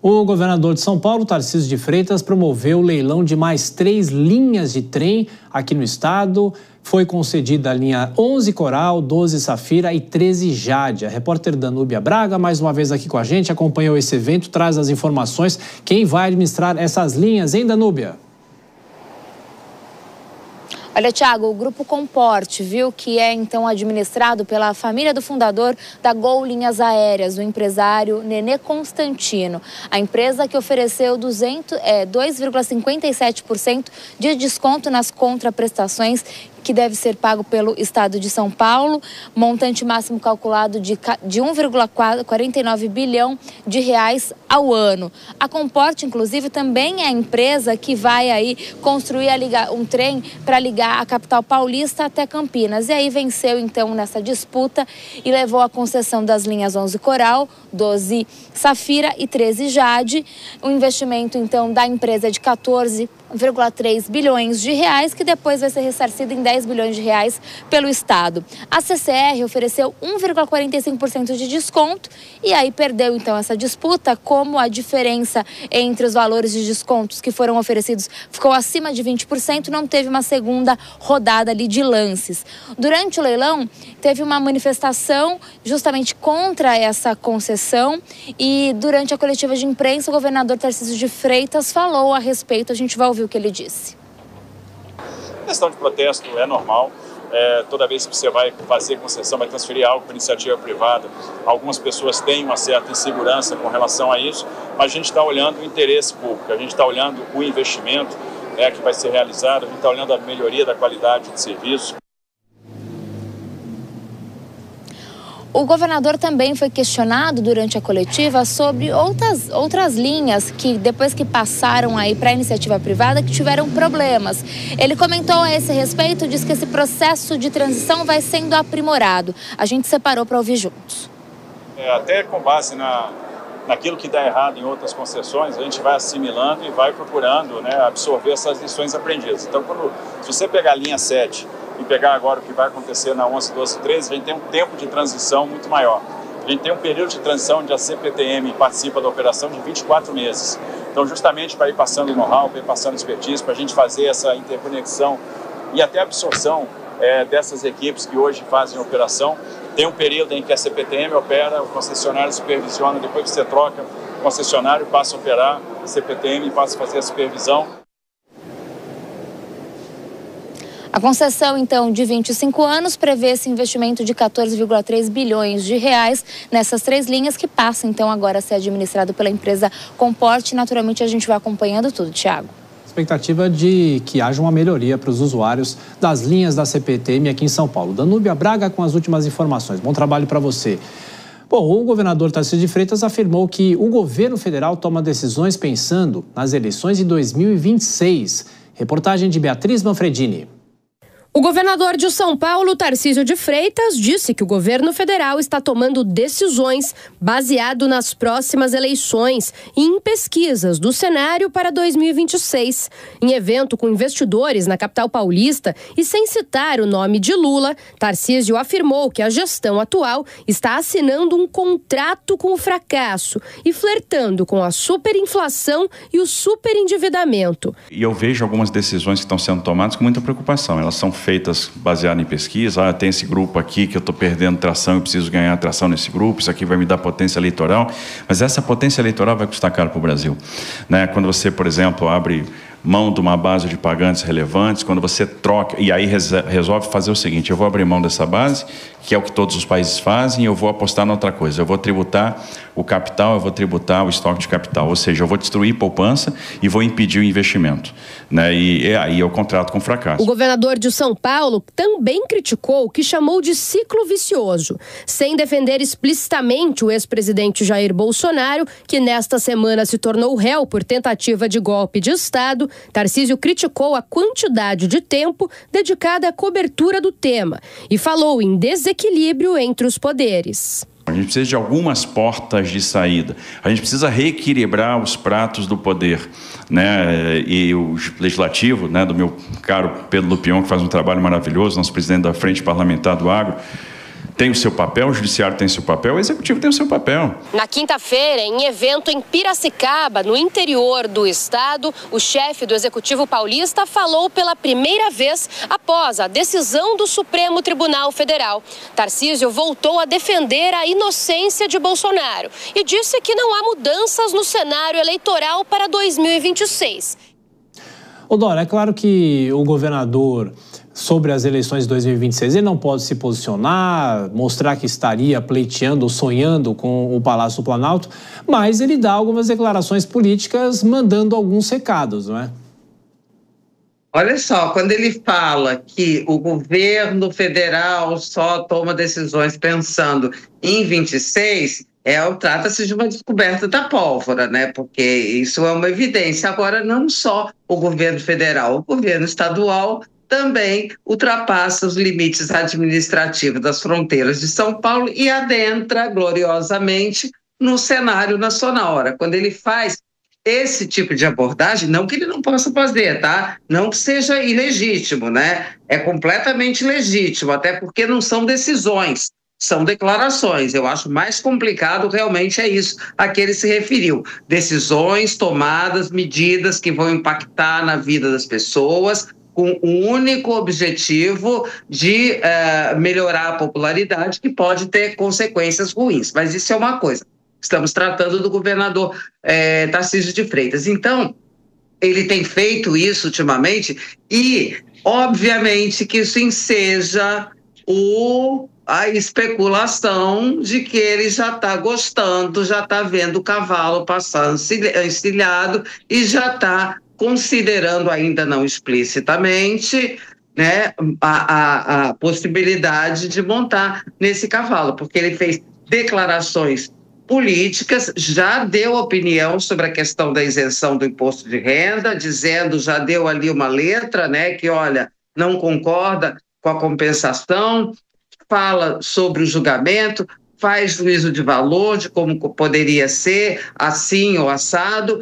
O governador de São Paulo, Tarcísio de Freitas, promoveu o leilão de mais 3 linhas de trem aqui no estado. Foi concedida a linha 11 Coral, 12 Safira e 13 Jade. A repórter Danúbia Braga, mais uma vez aqui com a gente, acompanhou esse evento, traz as informações. Quem vai administrar essas linhas, hein, Danúbia? Olha, Thiago, o Grupo Comporte, viu, que é então administrado pela família do fundador da Gol Linhas Aéreas, o empresário Nenê Constantino. A empresa que ofereceu 2,57% de desconto nas contraprestações que deve ser pago pelo Estado de São Paulo, montante máximo calculado de 1,49 bilhão de reais ao ano. A Comporte, inclusive, também é a empresa que vai aí construir um trem para ligar a capital paulista até Campinas. E aí venceu, então, nessa disputa e levou a concessão das linhas 11 Coral, 12 Safira e 13 Jade. O investimento, então, da empresa é de 14,3 bilhões de reais, que depois vai ser ressarcido em 10 bilhões de reais pelo Estado. A CCR ofereceu 1,45% de desconto e aí perdeu então essa disputa, como a diferença entre os valores de descontos que foram oferecidos ficou acima de 20%, não teve uma segunda rodada ali de lances. Durante o leilão, teve uma manifestação justamente contra essa concessão e durante a coletiva de imprensa, o governador Tarcísio de Freitas falou a respeito. A gente vai ouvir o que ele disse. A questão de protesto é normal. Toda vez que você vai fazer concessão, vai transferir algo para iniciativa privada, algumas pessoas têm uma certa insegurança com relação a isso, mas a gente está olhando o interesse público, a gente está olhando o investimento que vai ser realizado, a gente está olhando a melhoria da qualidade de serviço. O governador também foi questionado durante a coletiva sobre outras linhas que, depois que passaram aí para a iniciativa privada, que tiveram problemas. Ele comentou a esse respeito, diz que esse processo de transição vai sendo aprimorado. A gente separou para ouvir juntos. Até com base naquilo que dá errado em outras concessões, a gente vai assimilando e vai procurando absorver essas lições aprendidas. Então, se você pegar a linha 7 e pegar agora o que vai acontecer na 11, 12, 13, a gente tem um tempo de transição muito maior. A gente tem um período de transição onde a CPTM participa da operação de 24 meses. Então, justamente para ir passando know-how, para ir passando expertise, para a gente fazer essa interconexão e até absorção dessas equipes que hoje fazem a operação. Tem um período em que a CPTM opera, o concessionário supervisiona, depois que você troca, o concessionário passa a operar, a CPTM passa a fazer a supervisão. A concessão, então, de 25 anos prevê esse investimento de 14,3 bilhões de reais nessas 3 linhas que passam, então, agora a ser administrado pela empresa Comporte. Naturalmente, a gente vai acompanhando tudo, Thiago. Expectativa de que haja uma melhoria para os usuários das linhas da CPTM aqui em São Paulo. Danúbia Braga com as últimas informações. Bom trabalho para você. Bom, o governador Tarcísio de Freitas afirmou que o governo federal toma decisões pensando nas eleições de 2026. Reportagem de Beatriz Manfredini. O governador de São Paulo, Tarcísio de Freitas, disse que o governo federal está tomando decisões baseado nas próximas eleições e em pesquisas do cenário para 2026. Em evento com investidores na capital paulista e sem citar o nome de Lula, Tarcísio afirmou que a gestão atual está assinando um contrato com o fracasso e flertando com a superinflação e o superendividamento. E eu vejo algumas decisões que estão sendo tomadas com muita preocupação. Elas são feitas baseadas em pesquisa. Tem esse grupo aqui que eu estou perdendo tração, eu preciso ganhar tração nesse grupo, isso aqui vai me dar potência eleitoral, mas essa potência eleitoral vai custar caro para o Brasil. Quando você, por exemplo, abre mão de uma base de pagantes relevantes, quando você troca, e aí resolve fazer o seguinte: eu vou abrir mão dessa base, que é o que todos os países fazem, e eu vou apostar em outra coisa. Eu vou tributar o capital, eu vou tributar o estoque de capital, ou seja, eu vou destruir poupança e vou impedir o investimento. E aí eu contrato com fracasso. O governador de São Paulo também criticou o que chamou de ciclo vicioso, sem defender explicitamente o ex-presidente Jair Bolsonaro, que nesta semana se tornou réu por tentativa de golpe de Estado. Tarcísio criticou a quantidade de tempo dedicada à cobertura do tema e falou em desequilíbrio entre os poderes. A gente precisa de algumas portas de saída. A gente precisa reequilibrar os pratos do poder, E o legislativo, do meu caro Pedro Lupion, que faz um trabalho maravilhoso, nosso presidente da Frente Parlamentar do Agro, tem o seu papel, o judiciário tem o seu papel, o executivo tem o seu papel. Na quinta-feira, em evento em Piracicaba, no interior do estado, o chefe do Executivo paulista falou pela primeira vez após a decisão do Supremo Tribunal Federal. Tarcísio voltou a defender a inocência de Bolsonaro e disse que não há mudanças no cenário eleitoral para 2026. Ô Dora, é claro que o governador, sobre as eleições de 2026, ele não pode se posicionar, mostrar que estaria pleiteando ou sonhando com o Palácio do Planalto, mas ele dá algumas declarações políticas mandando alguns recados, não é? Olha só, quando ele fala que o governo federal só toma decisões pensando em 26, trata-se de uma descoberta da pólvora, né? Porque isso é uma evidência. Agora, não só o governo federal, o governo estadual também ultrapassa os limites administrativos das fronteiras de São Paulo e adentra gloriosamente no cenário nacional. Ora, quando ele faz esse tipo de abordagem, não que ele não possa fazer, tá? Não que seja ilegítimo, né? É completamente legítimo, até porque não são decisões, são declarações. Eu acho mais complicado realmente é isso a que ele se referiu. Decisões tomadas, medidas que vão impactar na vida das pessoas, com o único objetivo de melhorar a popularidade, que pode ter consequências ruins. Mas isso é uma coisa. Estamos tratando do governador Tarcísio de Freitas. Então, ele tem feito isso ultimamente e, obviamente, que isso enseja a especulação de que ele já está gostando, já está vendo o cavalo passar encilhado e já está considerando, ainda não explicitamente, né, a possibilidade de montar nesse cavalo, porque ele fez declarações políticas, já deu opinião sobre a questão da isenção do imposto de renda, já deu ali uma letra, né, que, olha, não concorda com a compensação, fala sobre o julgamento, faz juízo de valor, de como poderia ser, assim ou assado.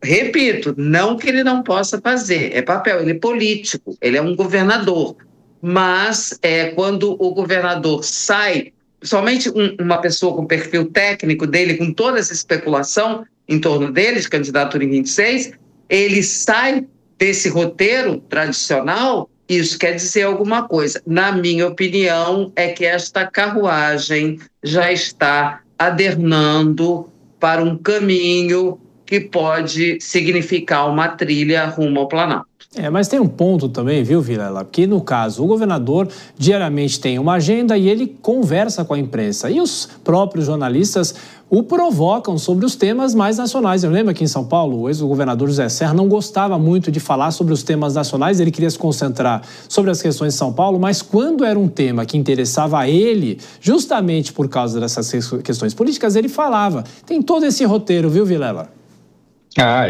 Repito, não que ele não possa fazer, é papel, ele é político, ele é um governador. Mas quando o governador sai, somente uma pessoa com perfil técnico dele, com toda essa especulação em torno dele, de candidatura em 26, ele sai desse roteiro tradicional. Isso quer dizer alguma coisa. Na minha opinião, é que esta carruagem já está adernando para um caminho que pode significar uma trilha rumo ao Planalto. Mas tem um ponto também, viu, Vilela? Porque, no caso, o governador diariamente tem uma agenda e ele conversa com a imprensa. E os próprios jornalistas o provocam sobre os temas mais nacionais. Eu lembro aqui em São Paulo, o ex-governador José Serra não gostava muito de falar sobre os temas nacionais, ele queria se concentrar sobre as questões de São Paulo, mas quando era um tema que interessava a ele, justamente por causa dessas questões políticas, ele falava. Tem todo esse roteiro, viu, Vilela?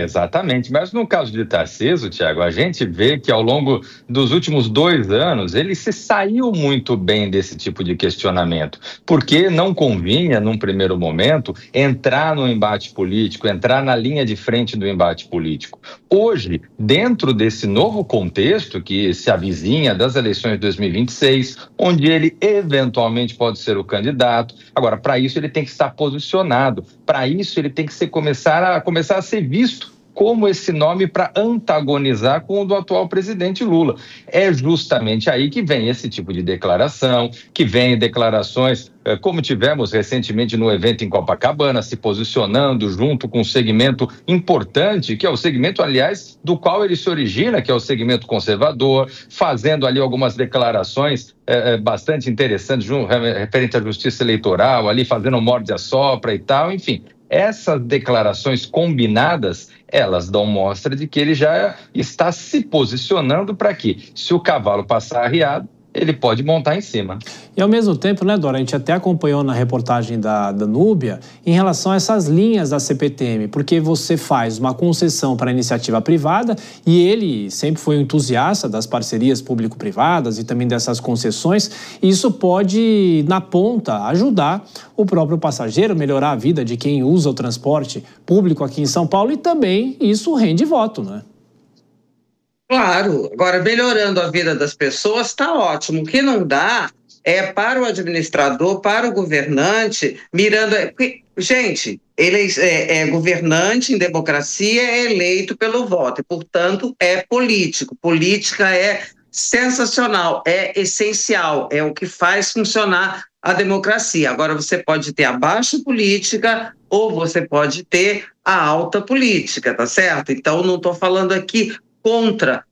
Exatamente. Mas no caso de Tarcísio, Tiago, a gente vê que ao longo dos últimos 2 anos ele se saiu muito bem desse tipo de questionamento, porque não convinha, num primeiro momento, entrar no embate político, entrar na linha de frente do embate político. Hoje, dentro desse novo contexto que se avizinha das eleições de 2026, onde ele eventualmente pode ser o candidato, agora, para isso ele tem que estar posicionado, para isso ele tem que começar a ser visto como esse nome para antagonizar com o do atual presidente Lula. É justamente aí que vem esse tipo de declaração, que vem declarações como tivemos recentemente no evento em Copacabana, se posicionando junto com um segmento importante, que é o segmento, aliás, do qual ele se origina, que é o segmento conservador, fazendo ali algumas declarações bastante interessantes referente à justiça eleitoral, ali fazendo morde-a-sopra e tal, enfim. Essas declarações combinadas, elas dão mostra de que ele já está se posicionando para que, se o cavalo passar arriado, ele pode montar em cima. E ao mesmo tempo, né, Dora, a gente até acompanhou na reportagem da Núbia em relação a essas linhas da CPTM, porque você faz uma concessão para a iniciativa privada e ele sempre foi um entusiasta das parcerias público-privadas e também dessas concessões, e isso pode, na ponta, ajudar o próprio passageiro, melhorar a vida de quem usa o transporte público aqui em São Paulo e também isso rende voto, né? Claro, agora melhorando a vida das pessoas está ótimo. O que não dá é para o administrador, para o governante, mirando... Gente, governante em democracia é eleito pelo voto e, portanto, é político. Política é sensacional, é essencial, é o que faz funcionar a democracia. Agora, você pode ter a baixa política ou você pode ter a alta política, tá certo? Então, não estou falando aqui contra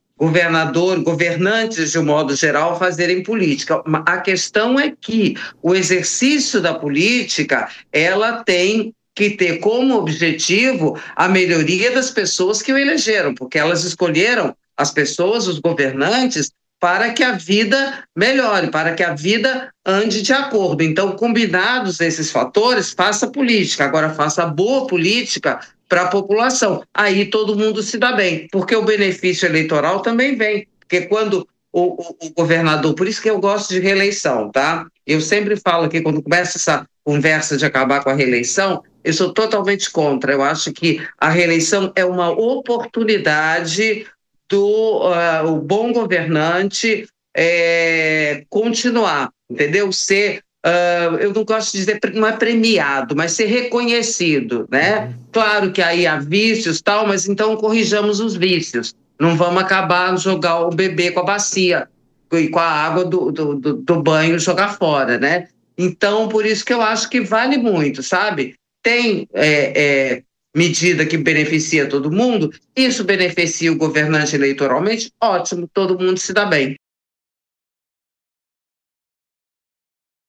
governantes, de um modo geral, fazerem política. A questão é que o exercício da política, ela tem que ter como objetivo a melhoria das pessoas que o elegeram, porque elas escolheram as pessoas, os governantes, para que a vida melhore, para que a vida ande de acordo. Então, combinados esses fatores, faça política. Agora, faça boa política para a população. Aí todo mundo se dá bem, porque o benefício eleitoral também vem. Porque quando o governador... Por isso que eu gosto de reeleição, tá? Eu sempre falo que quando começa essa conversa de acabar com a reeleição, eu sou totalmente contra. Eu acho que a reeleição é uma oportunidade o bom governante continuar, entendeu? Ser, eu não gosto de dizer, não é premiado, mas ser reconhecido, né? Claro que aí há vícios e tal, mas então corrijamos os vícios. Não vamos acabar jogar o bebê com a bacia e com a água do banho jogar fora, né? Então, por isso que eu acho que vale muito, sabe? Tem medida que beneficia todo mundo, isso beneficia o governante eleitoralmente, ótimo, todo mundo se dá bem.